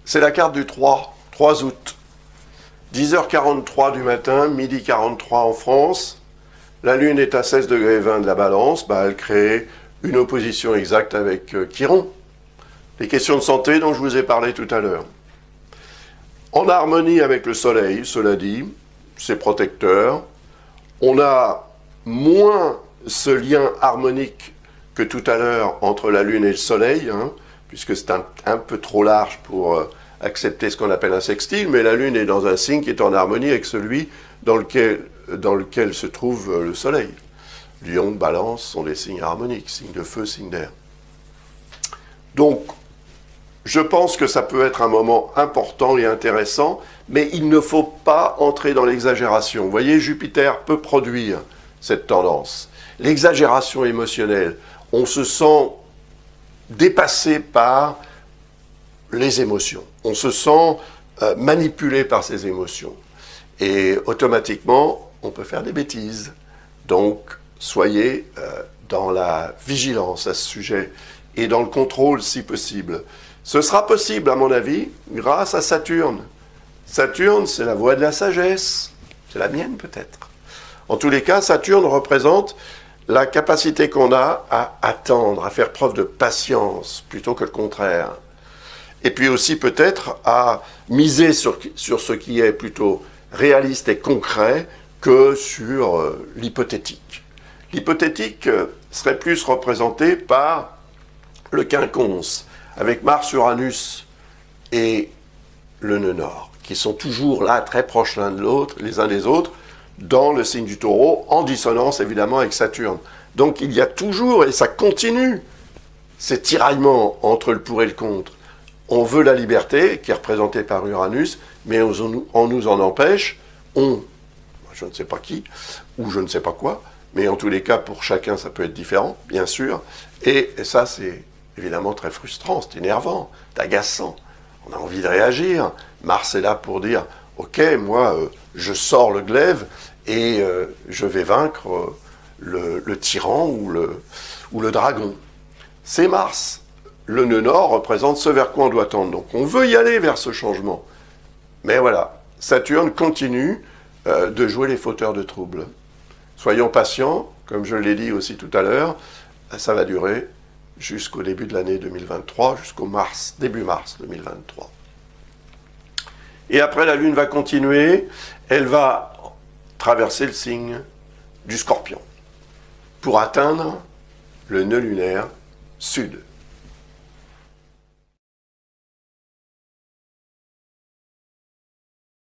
C'est la carte du 3 août. 10h43 du matin, midi 43 en France. La Lune est à 16 degrés 20 de la Balance. Elle crée une opposition exacte avec Chiron. Les questions de santé dont je vous ai parlé tout à l'heure. En harmonie avec le Soleil, cela dit, c'est protecteur. On a moins ce lien harmonique que tout à l'heure entre la Lune et le Soleil, puisque c'est un peu trop large pour accepter ce qu'on appelle un sextile, mais la Lune est dans un signe qui est en harmonie avec celui dans lequel se trouve le Soleil. Lion, Balance sont des signes harmoniques, signes de feu, signes d'air. Donc, je pense que ça peut être un moment important et intéressant, mais il ne faut pas entrer dans l'exagération. Vous voyez, Jupiter peut produire cette tendance. L'exagération émotionnelle, on se sent dépassé par les émotions. On se sent manipulé par ces émotions. Et automatiquement, on peut faire des bêtises. Donc, soyez dans la vigilance à ce sujet et dans le contrôle si possible. Ce sera possible, à mon avis, grâce à Saturne. Saturne, c'est la voie de la sagesse. C'est la mienne, peut-être. En tous les cas, Saturne représente la capacité qu'on a à attendre, à faire preuve de patience, plutôt que le contraire. Et puis aussi, peut-être, à miser sur ce qui est plutôt réaliste et concret que sur l'hypothétique. L'hypothétique serait plus représenté par le quinconce, avec Mars, Uranus et le nœud nord, qui sont toujours là, très proches les uns des autres, dans le signe du Taureau, en dissonance évidemment avec Saturne. Donc il y a toujours, et ça continue, ces tiraillements entre le pour et le contre. On veut la liberté, qui est représentée par Uranus, mais on nous en empêche, je ne sais pas qui, ou je ne sais pas quoi, mais en tous les cas, pour chacun, ça peut être différent, bien sûr, et ça, c'est évidemment très frustrant, c'est énervant, c'est agaçant. On a envie de réagir. Mars est là pour dire « Ok, moi, je sors le glaive et je vais vaincre le tyran ou le dragon. » C'est Mars. Le nœud nord représente ce vers quoi on doit tendre. Donc on veut y aller vers ce changement. Mais voilà, Saturne continue de jouer les fauteurs de troubles. Soyons patients, comme je l'ai dit aussi tout à l'heure, ça va durer jusqu'au début de l'année 2023, jusqu'au début mars 2023. Et après, la Lune va continuer, elle va traverser le signe du Scorpion pour atteindre le nœud lunaire sud.